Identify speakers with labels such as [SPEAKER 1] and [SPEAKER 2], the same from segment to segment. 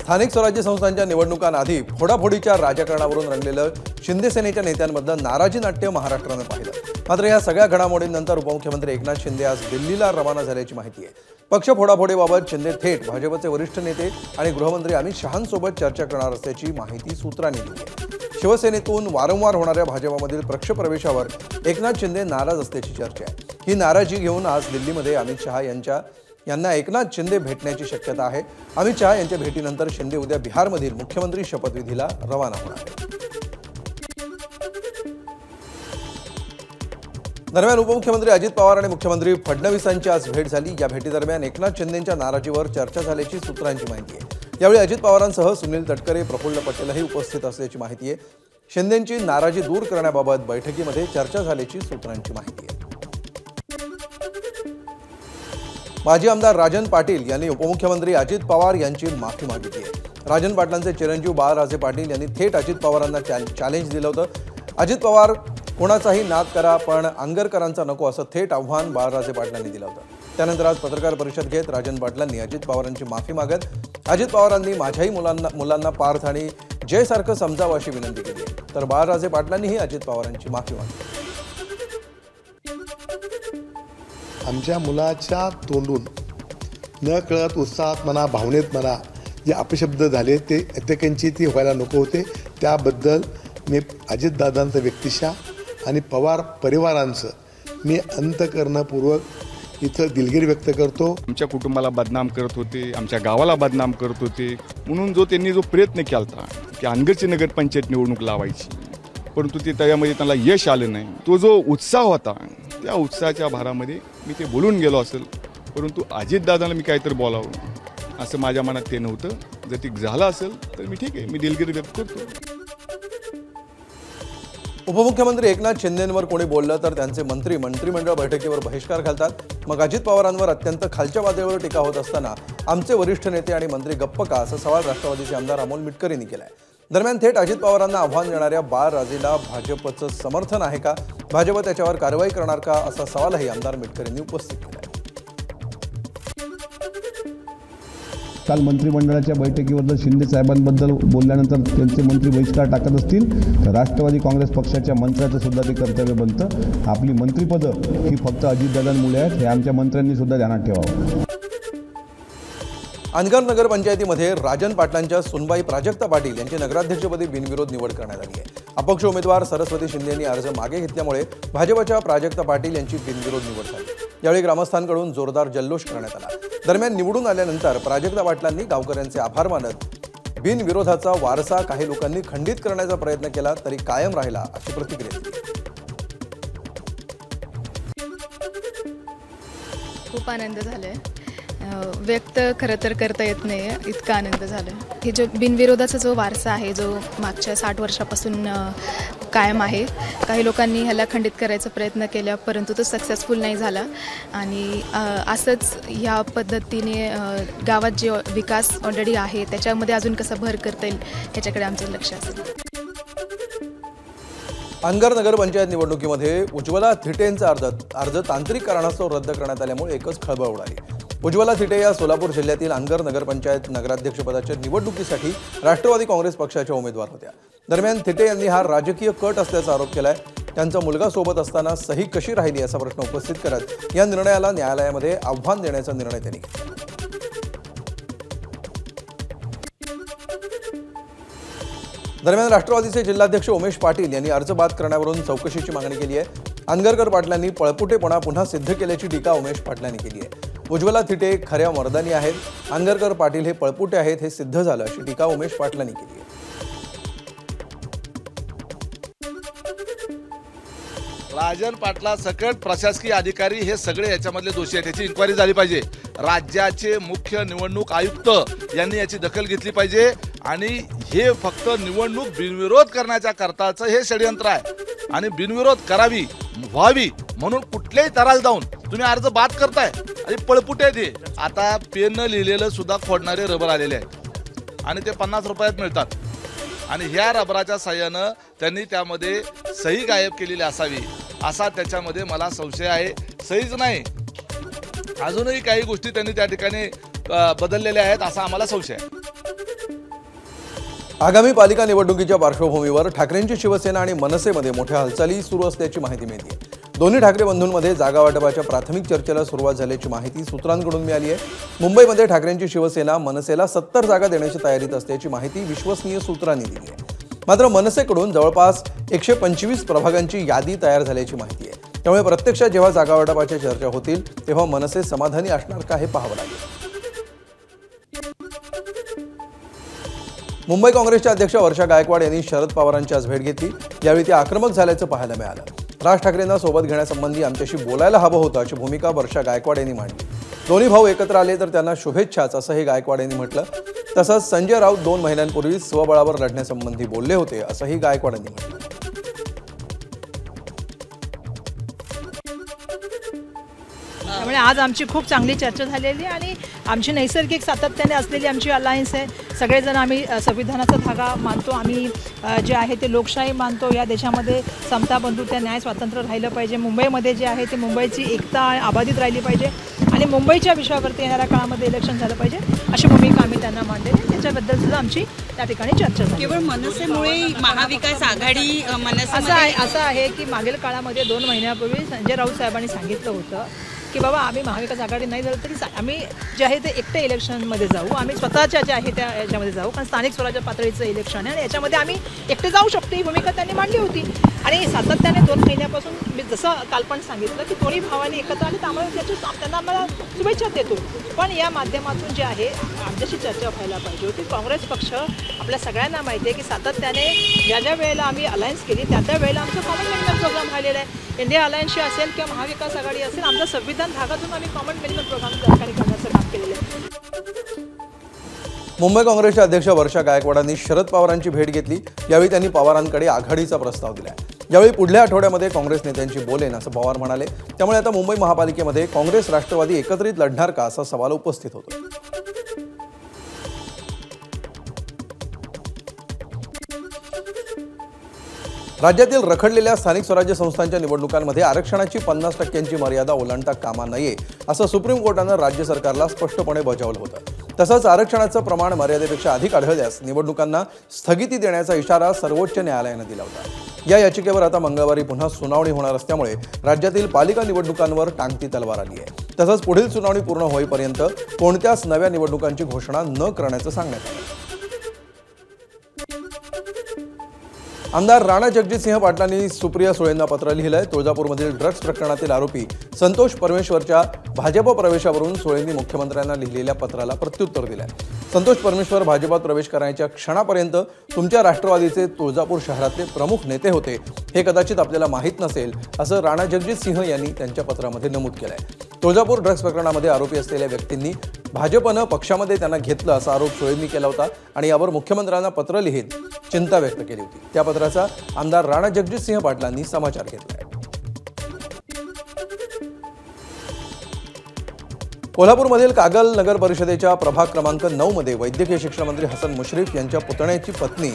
[SPEAKER 1] स्थानिक स्वराज्य संस्थांच्या निवडणुकांआधी फोडाफोडीच्या राजकारणावरून रंगलेलं शिंदे सेनेच्या नेत्यांमधलं नाराजी नाट्य महाराष्ट्रानं पाहिलं। मात्र या सगळ्या घडामोडींनंतर उपमुख्यमंत्री एकनाथ शिंदे आज दिल्लीला रवाना झाल्याची माहिती आहे। पक्ष फोडाफोडीबाबत शिंदे थेट भाजपचे वरिष्ठ नेते आणि गृहमंत्री अमित शहांसोबत चर्चा करणार असल्याची माहिती सूत्रांनी दिली आहे। शिवसेनेतून वारंवार होणाऱ्या भाजपमधील पक्षप्रवेशावर एकनाथ शिंदे नाराज असल्याची चर्चा आहे। ही नाराजी घेऊन आज दिल्लीमध्ये अमित शहा यांना एकनाथ शिंदे भेटण्याची शक्यता आहे। अमित शहा यांच्या भेटीनंतर शिंदे उद्या बिहारमधील मुख्यमंत्री शपथविधीला रवाना होणार आहेत। दरम्यान उपमुख्यमंत्री अजित पवार आणि मुख्यमंत्री फडणवीसांची आज भेट झाली। या भेटीदरम्यान एकनाथ शिंदेंच्या नाराजीवर चर्चा झाल्याची सूत्रांची माहिती आहे। यावेळी अजित पवारांसह सुनील तटकरे, प्रफुल्ल पटेलही उपस्थित असल्याची माहिती आहे। शिंदेंची नाराजी दूर करण्याबाबत बैठकीमध्ये चर्चा झाल्याची सूत्रांची माहिती आहे। माजी आमदार राजन पाटील यांनी उपमुख्यमंत्री अजित पवार यांची माफी मागितली आहे। राजन पाटलांचे चिरंजीव बाळराजे पाटील यांनी थेट अजित पवारांना चॅलेंज दिलं होतं। अजित पवार कोणाचाही नाद करा पण अंगरकरांचा नको असं थेट आव्हान बाळराजे पाटलांनी दिलं होतं। त्यानंतर आज पत्रकार परिषद घेत राजन पाटलांनी अजित पवारांची माफी मागत अजित पवारांनी माझ्याही मुलांना पार्थ आणि जयसारखं समजावं अशी विनंती केली आहे। तर बाळराजे पाटलांनीही अजित पवारांची माफी मागितली।
[SPEAKER 2] आमच्या मुलाच्या तोंडून न कळत उत्साहात म्हणा भावनेत म्हणा जे अपशब्द झाले ते अत्यंची ती व्हायला नको होते। त्याबद्दल मी अजितदादांचं व्यक्तिशः आणि पवार परिवारांचं मी अंतःकरणपूर्वक इथं दिलगिरी व्यक्त करतो।
[SPEAKER 3] आमच्या कुटुंबाला बदनाम करत होते, आमच्या गावाला बदनाम करत होते, म्हणून त्यांनी जो प्रयत्न केला होता की अनगरची नगरपंचायत निवडणूक लावायची, परंतु ते त्यामध्ये त्यांना यश आलं नाही। तो जो उत्साह होता त्या उत्साहाच्या भारामध्ये मी ते बोलून गेलो असेल, परंतु अजितदादांना मी काहीतरी बोलावं असं माझ्या मनात ते नव्हतं। जर ते झालं असेल तर मी ठीक आहे, मी दिलगिरी व्यक्त करतो।
[SPEAKER 1] उपमुख्यमंत्री एकनाथ शिंदेंवर कोणी बोललं तर त्यांचे मंत्री मंत्रिमंडळ बैठकीवर बहिष्कार घालतात। मग अजित पवारांवर अत्यंत खालच्या पातळीवर टीका होत असताना आमचे वरिष्ठ नेते आणि मंत्री गप्प का असा सवाल राष्ट्रवादीचे आमदार अमोल मिटकर यांनी केलाय। दरम्यान थेट अजित पवारांना आव्हान देणाऱ्या बाळराजेला भाजपचं समर्थन आहे का, भाजप त्याच्यावर कारवाई करणार का असा सवालही आमदार मिटकर यांनी उपस्थित केला।
[SPEAKER 4] काल मंत्रिमंडळाच्या बैठकीवर जर शिंदे साहेबांबद्दल बोलल्यानंतर त्यांचे मंत्री बहिष्कार टाकत असतील तर राष्ट्रवादी काँग्रेस पक्षाच्या मंत्र्याचं सुद्धा ते कर्तव्य बनतं। आपली मंत्रिपदं ही फक्त अजितदादांमुळे आहेत हे आमच्या मंत्र्यांनी सुद्धा ध्यानात ठेवावं।
[SPEAKER 1] अनगर नगरपंचायतीमध्ये राजन पाटलांच्या सुनबाई प्राजक्ता पाटील यांची नगराध्यक्षपदी बिनविरोध निवड करण्यात आली आहे। अपक्ष उमेदवार सरस्वती शिंदे यांनी अर्ज मागे घेतल्यामुळे भाजपच्या प्राजक्ता पाटील यांची बिनविरोध निवड झाली। यावेळी ग्रामस्थांकडून जोरदार जल्लोष करण्यात आला। दरम्यान निवडून आल्यानंतर प्राजक्ता पाटलांनी गावकऱ्यांचे आभार मानत बिनविरोधाचा वारसा काही लोकांनी खंडित करण्याचा प्रयत्न केला तरी कायम राहिला अशी प्रतिक्रिया दिली।
[SPEAKER 5] खूप आनंद झालाय, व्यक्त खरं तर करता येत नाही, इतका आनंद झाला। हे जो बिनविरोधाचा जो वारसा आहे जो मागच्या 60 वर्षापासून कायम आहे, काही लोकांनी ह्याला खंडित करायचा प्रयत्न केला परंतु तो सक्सेसफुल नाही झाला आणि असंच ह्या पद्धतीने गावात जे विकास ऑलरेडी आहे त्याच्यामध्ये अजून कसा भर करता येईल याच्याकडे आमचं लक्ष असेल।
[SPEAKER 1] अनगर नगरपंचायत निवडणुकीमध्ये उज्ज्वला थिटेंचा अर्ज तांत्रिक कारणास्तव रद्द करण्यात आल्यामुळे एकच खळबळ उडाली। उज्ज्वला थिटे या सोलापूर जिल्ह्यातील अनगर नगरपंचायत नगराध्यक्षपदाच्या निवडणुकीसाठी राष्ट्रवादी काँग्रेस पक्षाच्या उमेदवार होत्या। दरम्यान थिटे यांनी हा राजकीय कट असल्याचा आरोप केलाय। त्यांचा मुलगा सोबत असताना सही कशी राहिली असा प्रश्न उपस्थित करत या निर्णयाला न्यायालयामध्ये आव्हान देण्याचा निर्णय त्यांनी घेतला। दरम्यान राष्ट्रवादीचे जिल्हाध्यक्ष उमेश पाटील यांनी अर्ज बाद करण्यावरून चौकशीची मागणी केली आहे। अनगरकर पाटलांनी पळपुटेपणा पुन्हा सिद्ध केल्याची टीका उमेश पाटलांनी केली आहे। उज्ज्वला थिटे खऱ्या मर्दानी आहेत, अनगरकर पाटील हे पळपुटे आहेत हे सिद्ध झालं अशी टीका उमेश पाटलांनी केली आहे।
[SPEAKER 6] राजन पाटला सकट प्रशासकीय अधिकारी हे सगळे याच्यामधले दोषी आहेत, त्याची इन्क्वायरी झाली पाहिजे। राज्याचे मुख्य निवडणूक आयुक्त यांनी याची दखल घेतली पाहिजे आणि हे फक्त निवडणूक बिनविरोध करण्याच्या करताचं हे षडयंत्र आहे आणि बिनविरोध व्हावी म्हणून कुठल्याही तराला जाऊन तुम्ही अर्ज बाद करताय आणि पळपुटे दे। आता पेननं लिहिलेलं सुद्धा खोडणारे रबर आलेले आहेत आणि ते 50 रुपयात मिळतात आणि ह्या रबराच्या साह्यानं त्यांनी त्यामध्ये सही गायब केलेली असावी असा त्याच्यामध्ये मला संशय आहे। सहीच नाही, अजूनही काही गोष्टी त्यांनी त्या ठिकाणी बदललेल्या आहेत असा आम्हाला संशय आहे।
[SPEAKER 1] आगामी पालिका निवडणुकीच्या पार्श्वभूमीवर ठाकरेंची शिवसेना आणि मनसेमध्ये मोठ्या हालचाली सुरू असल्याची माहिती मिळते. दोन्ही ठाकरे बंधूंमध्ये जागा वाटपाच्या प्राथमिक चर्चेला सुरुवात झाल्याची माहिती सूत्रांकडून मिळाली आहे. मुंबईमध्ये ठाकरेंची शिवसेना मनसेला 70 जागा देण्याची तयारीत असल्याची माहिती विश्वसनीय सूत्रांनी दिली आहे. मात्र मनसेकडून जवळपास 125 प्रभागांची यादी तयार झाल्याची माहिती आहे. त्यामुळे प्रत्यक्षात जेव्हा जागा वाटपाच्या चर्चा होतील तेव्हा मनसे समाधानी असणार का हे पाहावं लागेल. मुंबई काँग्रेसच्या अध्यक्ष वर्षा गायकवाड यांनी शरद पवारांची आज भेट घेतली. यावेळी ते आक्रमक झाल्याचं पाहायला मिळालं. राज ठाकरेंना सोबत घेण्यासंबंधी आमच्याशी बोलायला हवं होतं अशी भूमिका वर्षा गायकवाड यांनी मांडली. दोन्ही भाऊ एकत्र आले तर त्यांना शुभेच्छाच असंही गायकवाड यांनी म्हटलं. तसंच संजय राऊत 2 महिन्यांपूर्वी स्वबळावर लढण्यासंबंधी बोलले होते असंही गायकवाड यांनी म्हटलं.
[SPEAKER 7] त्यामुळे आज आमची खूप चांगली चर्चा झालेली आणि आमची नैसर्गिक सातत्याने असलेली आमची अलायन्स आहे. सगळेजण आम्ही संविधानाचा धागा मानतो. आम्ही जे आहे ते लोकशाही मानतो. या देशामध्ये समता बंधुता न्याय स्वातंत्र्य राहिलं पाहिजे. मुंबईमध्ये जे आहे ते मुंबईची एकता अबाधित राहिली पाहिजे आणि मुंबईच्या विषयावरती येणाऱ्या काळामध्ये इलेक्शन झालं पाहिजे अशी भूमिका आम्ही त्यांना मांडलेली. त्याच्याबद्दल सुद्धा आमची त्या ठिकाणी चर्चा झाली.
[SPEAKER 8] केवळ मनसेमुळे महाविकास आघाडी
[SPEAKER 7] असं आहे की मागील काळामध्ये 2 महिन्यापूर्वी संजय राऊत साहेबांनी सांगितलं होतं की बाबा आम्ही महाविकास आघाडी नाही झालं तरी आम्ही जे आहे ते एकटे इलेक्शनमध्ये जाऊ. आम्ही स्वतःच्या जे आहे त्या याच्यामध्ये जाऊ कारण स्थानिक स्वराज्य पातळीचं इलेक्शन आहे आणि याच्यामध्ये आम्ही एकटे जाऊ शकतो ही भूमिका त्यांनी मांडली होती. आणि सातत्याने 2 महिन्यापासून मी जसं कालपण सांगितलं की दोन्ही भावांनी एकत्र आले त्यामुळे त्यांना आम्हाला शुभेच्छा देतो. पण या माध्यमातून जे आहे आमच्याशी चर्चा व्हायला पाहिजे होती. काँग्रेस पक्ष आपल्या सगळ्यांना माहिती आहे की सातत्याने ज्या वेळेला आम्ही अलायन्स केली त्या वेळेला आमचा कॉमन मिनिमम प्रोग्राम राहिलेला आहे. इंडिया अलायन्सची असेल किंवा महाविकास आघाडी असेल आमचा संविधान धागातून आम्ही कॉमन मिनिमम प्रोग्राम सरकारी करण्याचं काम केलेलं आहे.
[SPEAKER 1] मुंबई काँग्रेसच्या अध्यक्ष वर्षा गायकवाडांनी शरद पवारांची भेट घेतली. यावेळी त्यांनी पवारांकडे आघाडीचा प्रस्ताव दिला. यावेळी पुढल्या आठवड्यामध्ये काँग्रेस नेत्यांची बोलेन असं पवार म्हणाले. त्यामुळे आता मुंबई महापालिकेमध्ये काँग्रेस राष्ट्रवादी एकत्रित लढणार का असा सवाल उपस्थित होतो. राज्यातील रखडलेल्या स्थानिक स्वराज्य संस्थांच्या निवडणुकांमध्ये आरक्षणाची 50% मर्यादा ओलांडता कामा नये असं सुप्रीम कोर्टानं राज्य सरकारला स्पष्टपणे बजावलं होतं. तसंच आरक्षणाचं प्रमाण मर्यादेपेक्षा अधिक आढळल्यास निवडणुकांना स्थगिती देण्याचा इशारा सर्वोच्च न्यायालयानं दिला होता. या याचिकेवर आता मंगळवारी पुन्हा सुनावणी होणार असल्यामुळे राज्यातील पालिका निवडणुकांवर टांगती तलवार आली आहे. तसंच पुढील सुनावणी पूर्ण होईपर्यंत कोणत्याच नव्या निवडणुकांची घोषणा न करण्याचं सांगण्यात आलं. आमदार राणा जगजितसिंह पाटलांनी सुप्रिया सुळेंना पत्र लिहिलंय. तुळजापूरमधील ड्रग्ज प्रकरणातील आरोपी संतोष परमेश्वरच्या भाजप प्रवेशावरून सुळेंनी मुख्यमंत्र्यांना लिहिलेल्या पत्राला प्रत्युत्तर दिलंय. संतोष परमेश्वर भाजपात प्रवेश करण्याच्या क्षणापर्यंत तुमच्या राष्ट्रवादीचे तुळजापूर शहरातले प्रमुख नेते होते हे कदाचित आपल्याला माहीत नसेल असं राणा जगजितसिंह यांनी त्यांच्या पत्रामध्ये नमूद केलंय. तुळजापूर ड्रग्ज प्रकरणामध्ये आरोपी असलेल्या व्यक्तींनी भाजपनं पक्षामध्ये त्यांना घेतलं असा आरोप सुळेंनी केला होता आणि यावर मुख्यमंत्र्यांना पत्र लिहित चिंता व्यक्त केली होती. त्या पत्राचा आमदार राणा जगजितसिंह पाटलांनी समाचार घेतलाय. कोल्हापूरमधील कागल नगर परिषदेच्या प्रभाग क्रमांक 9 मध्ये वैद्यकीय शिक्षण मंत्री हसन मुश्रीफ यांच्या पुतण्याची पत्नी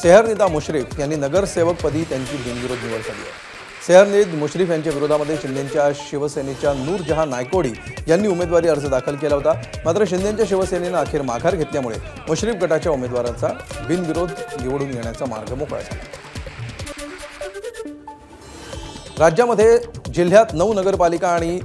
[SPEAKER 1] सेहरनिदा मुश्रीफ यांनी नगरसेवकपदी त्यांची बिनविरोध निवड झाली आहे. सेहरनिद मुश्रीफ यांच्या विरोधामध्ये शिंदेच्या शिवसेनेच्या नूरजहां नायकोडी यांनी उमेदवारी अर्ज दाखल केला होता. मात्र शिंदेच्या शिवसेनेनं अखेर माघार घेतल्यामुळे मुश्रीफ गटाच्या उमेदवारांचा बिनविरोध निवडून येण्याचा मार्ग मोकळा झाला. राज्यामध्ये जिल्ह्यात 9 नगरपालिका आणि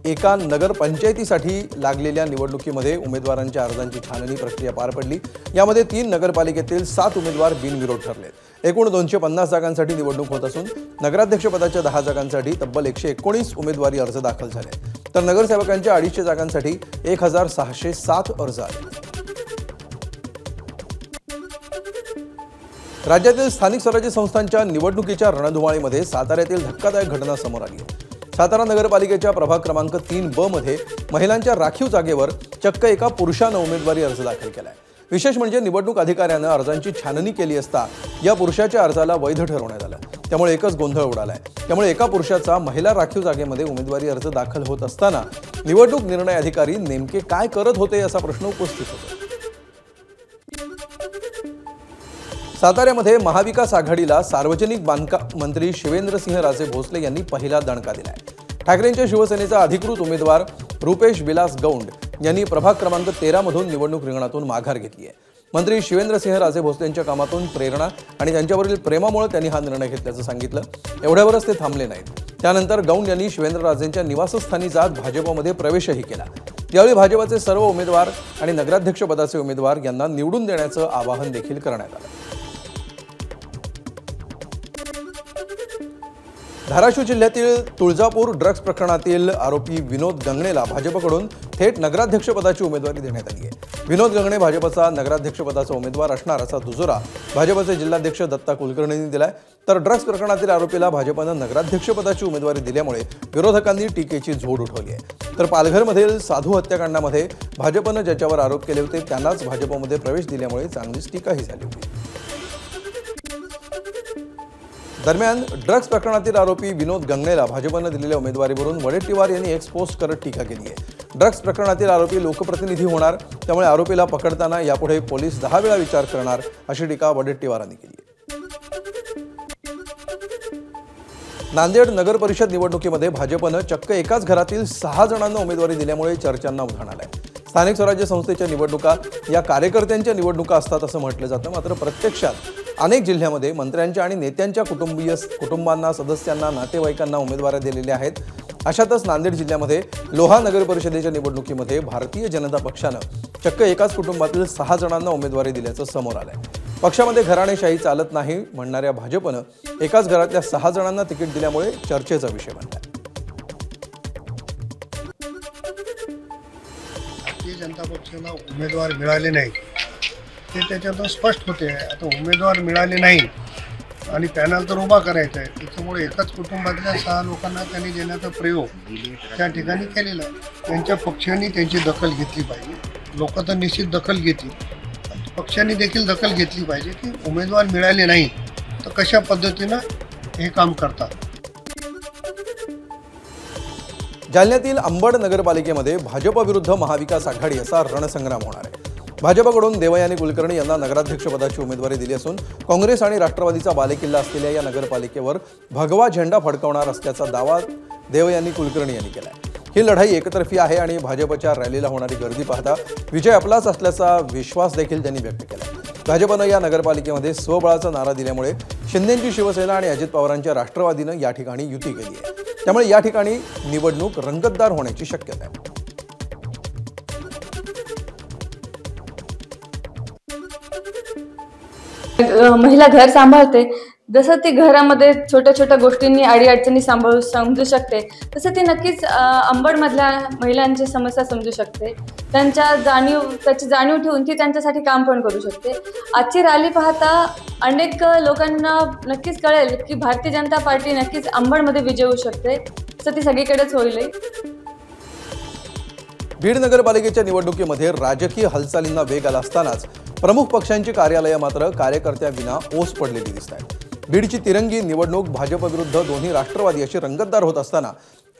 [SPEAKER 1] एका नगरपंचायतीसाठी लागलेल्या निवडणुकीमध्ये उमेदवारांच्या अर्जांची छाननी प्रक्रिया पार पडली. यामध्ये 3 नगरपालिकेतील 7 उमेदवार बिनविरोध ठरले. एकूण 250 जागांसाठी निवडणूक होत असून नगराध्यक्षपदाच्या 10 जागांसाठी तब्बल 119 उमेदवारी अर्ज दाखल झाले. तर नगरसेवकांच्या 250 जागांसाठी 1607 अर्ज आले. राज्यातील स्थानिक स्वराज्य संस्थांच्या निवडणुकीच्या रणधुमाळीमध्ये साताऱ्यातील धक्कादायक घटना समोर आली आहे. सातारा नगरपालिकेच्या प्रभाग क्रमांक 3B मध्ये महिलांच्या राखीव जागेवर चक्क एका पुरुषानं उमेदवारी अर्ज दाखल केलाय. विशेष म्हणजे निवडणूक अधिकाऱ्यानं अर्जांची छाननी केली असता या पुरुषाच्या अर्जाला वैध ठरवण्यात आलं. त्यामुळे एकच गोंधळ उडालाय. त्यामुळे एका पुरुषाचा महिला राखीव जागेमध्ये उमेदवारी अर्ज दाखल होत असताना निवडणूक निर्णय अधिकारी नेमके काय करत होते असा प्रश्न उपस्थित होतो. साताऱ्यामध्ये महाविकास आघाडीला सार्वजनिक बांधकाम मंत्री शिवेंद्रसिंहराजे भोसले यांनी पहिला दणका दिलाय. ठाकरेंच्या शिवसेनेचा अधिकृत उमेदवार रुपेश विलास गौंड यांनी प्रभाग क्रमांक 13 मधून निवडणूक रिंगणातून माघार घेतली आहे. मंत्री शिवेंद्रसिंह राजे भोसलेंच्या कामातून प्रेरणा आणि त्यांच्यावरील प्रेमामुळे त्यांनी हा निर्णय घेतल्याचं सांगितलं. एवढ्यावरच ते थांबले नाहीत. त्यानंतर गौंड यांनी शिवेंद्रराजेंच्या निवासस्थानी जात भाजपमध्ये प्रवेशही केला. यावेळी भाजपचे सर्व उमेदवार आणि नगराध्यक्षपदाचे उमेदवार यांना निवडून देण्याचं आवाहन देखील करण्यात आलं. धाराशिव जिल्ह्यातील तुळजापूर ड्रग्ज प्रकरणातील आरोपी विनोद गंगणेला भाजपकडून थेट नगराध्यक्षपदाची उमेदवारी देण्यात आली आहे. विनोद गंगणे भाजपचा नगराध्यक्षपदाचा उमेदवार असणार असा दुजोरा भाजपचे जिल्हाध्यक्ष दत्ता कुलकर्णींनी दिलाय. तर ड्रग्ज प्रकरणातील आरोपीला भाजपनं नगराध्यक्षपदाची उमेदवारी दिल्यामुळे विरोधकांनी टीकेची झोड उठवली आहे. तर पालघरमधील साधू हत्याकांडामध्ये भाजपनं ज्याच्यावर आरोप केले होते त्यांनाच भाजपमध्ये प्रवेश दिल्यामुळे चांगलीच टीकाही झाली होती. दरम्यान ड्रग्ज प्रकरणातील आरोपी विनोद गंगणेला भाजपनं दिलेल्या उमेदवारीवरून वडेट्टीवार यांनी एक्स पोस्ट करत टीका केली आहे. ड्रग्ज प्रकरणातील आरोपी लोकप्रतिनिधी होणार, त्यामुळे आरोपीला पकडताना यापुढे पोलीस 10 वेळा विचार करणार अशी टीका वडेट्टीवारांनी केली आहे. नांदेड नगर परिषद निवडणुकीमध्ये भाजपनं चक्क एकाच घरातील 6 जणांना उमेदवारी दिल्यामुळे चर्चांना उधाण आलंय. स्थानिक स्वराज्य संस्थेच्या निवडणुका या कार्यकर्त्यांच्या निवडणुका असतात असं म्हटलं जातं. मात्र प्रत्यक्षात अनेक जिल्ह्यामध्ये मंत्र्यांच्या आणि नेत्यांच्या कुटुंबांना, सदस्यांना, नातेवाईकांना उमेदवाऱ्या दिलेल्या आहेत. अशातच नांदेड जिल्ह्यामध्ये लोहा नगर परिषदेच्या निवडणुकीमध्ये भारतीय जनता पक्षानं चक्क एकाच कुटुंबातील 6 जणांना उमेदवारी दिल्याचं समोर आलंय. पक्षामध्ये घराणेशाही चालत नाही म्हणणाऱ्या भाजपनं एकाच घरातल्या 6 जणांना तिकीट दिल्यामुळे चर्चेचा विषय बनलाय.
[SPEAKER 9] भारतीय जनता पक्षाला उमेदवार मिळाले नाही ते त्याच्यातून स्पष्ट होते. आता उमेदवार मिळाले नाही आणि पॅनल तर उभा करायचा आहे, त्याच्यामुळे एकाच कुटुंबातल्या 6 लोकांना त्यांनी देण्याचा प्रयोग त्या ठिकाणी केलेला आहे. त्यांच्या पक्षांनी त्यांची दखल घेतली पाहिजे. लोक तर निश्चित दखल घेतील, पक्षांनी देखील दखल घेतली पाहिजे की उमेदवार मिळाले नाही तर कशा पद्धतीनं हे काम करतात.
[SPEAKER 1] जालन्यातील अंबड नगरपालिकेमध्ये भाजप विरुद्ध महाविकास आघाडी असा रणसंग्राम होणार आहे. भाजपकडून देवयानी कुलकर्णी यांना नगराध्यक्षपदाची उमेदवारी दिली असून काँग्रेस आणि राष्ट्रवादीचा बालेकिल्ला असलेल्या या नगरपालिकेवर भगवा झेंडा फडकवणार असल्याचा दावा देवयानी कुलकर्णी यांनी केला आहे. ही लढाई एकतर्फी आहे आणि भाजपच्या रॅलीला होणारी गर्दी पाहता विजय आपलाच असल्याचा विश्वास देखील त्यांनी व्यक्त केला. भाजपनं या नगरपालिकेमध्ये स्वबळाचा नारा दिल्यामुळे शिंदेंची शिवसेना आणि अजित पवारांच्या राष्ट्रवादीनं या ठिकाणी युती केली आहे. त्यामुळे या ठिकाणी निवडणूक रंगतदार होण्याची शक्यता आहे.
[SPEAKER 10] महिला घर सांभाळते, जसं ती घरामध्ये छोट्या छोट्या गोष्टींनी अडीअडचणी समजू शकते, तसं ती नक्कीच अंबडमधल्या महिलांची समस्या समजू शकते. त्याची जाणीव ठेवून ती त्यांच्यासाठी काम पण करू शकते. आजची रॅली पाहता अनेक लोकांना नक्कीच कळेल की भारतीय जनता पार्टी नक्कीच अंबडमध्ये विजय होऊ शकते, तसं ती सगळीकडेच होईल.
[SPEAKER 1] बीड नगरपालिकेच्या निवडणुकीमध्ये राजकीय हालचालींना वेग आला असतानाच प्रमुख पक्षांची कार्यालयं मात्र कार्यकर्त्यांविना ओस पडलेली दिसत आहेत. बीडची तिरंगी निवडणूक भाजप विरुद्ध दोन्ही राष्ट्रवादी अशी रंगतदार होत असताना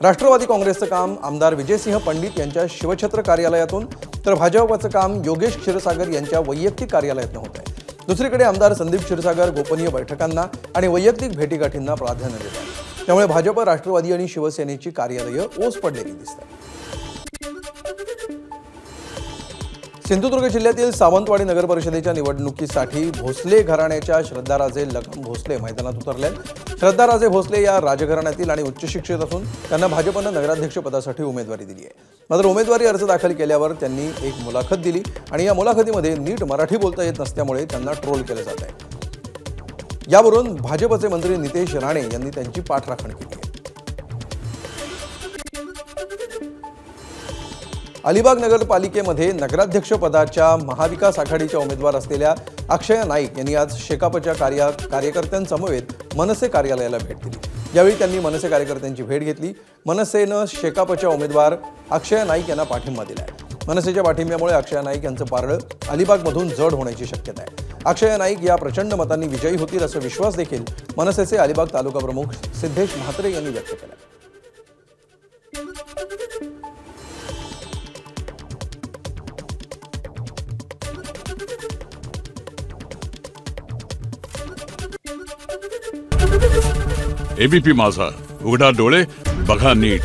[SPEAKER 1] राष्ट्रवादी काँग्रेसचं काम आमदार विजयसिंह पंडित यांच्या शिवछत्र कार्यालयातून तर भाजपचं काम योगेश क्षीरसागर यांच्या वैयक्तिक कार्यालयातून होत आहे. दुसरीकडे आमदार संदीप क्षीरसागर गोपनीय बैठकांना आणि वैयक्तिक भेटीगाठींना प्राधान्य देत आहेत. त्यामुळे भाजप, राष्ट्रवादी आणि शिवसेनेची कार्यालयं ओस पडलेली दिसतात. सिंधुदुर्ग जिल्ह्यातील सावंतवाडी नगर परिषदेच्या निवडणुकीसाठी भोसले घराण्याच्या श्रद्धाराजे लगम भोसले मैदानात उतरले. श्रद्धाराजे भोसले या राजघराण्यातील आणि उच्च शिक्षित असून त्यांना भाजपनं नगराध्यक्षपदासाठी उमेदवारी दिली आहे. मात्र उमेदवारी अर्ज दाखल केल्यावर त्यांनी एक मुलाखत दिली आणि या मुलाखतीमध्ये नीट मराठी बोलता येत नसल्यामुळे त्यांना ट्रोल केलं जात आहे. यावरून भाजपचे मंत्री नितेश राणे यांनी त्यांची पाठराखण केली आहे. अलिबाग नगरपालिकेमध्ये नगराध्यक्षपदाच्या महाविकास आघाडीच्या उमेदवार असलेल्या अक्षया नाईक यांनी आज शेकापच्या कार्यकर्त्यांसमवेत मनसे कार्यालयाला भेट दिली. यावेळी त्यांनी मनसे कार्यकर्त्यांची भेट घेतली. मनसेनं शेकापच्या उमेदवार अक्षया नाईक यांना पाठिंबा दिला आहे. मनसेच्या पाठिंब्यामुळे अक्षया नाईक यांचं पारडं अलिबागमधून जड होण्याची शक्यता आहे. अक्षया नाईक या प्रचंड मतांनी विजयी होतील असा विश्वास देखील मनसेचे अलिबाग तालुका प्रमुख सिद्धेश म्हात्रे यांनी व्यक्त केला.
[SPEAKER 11] एबीपी माझा, उघडा डोळे बघा नीट.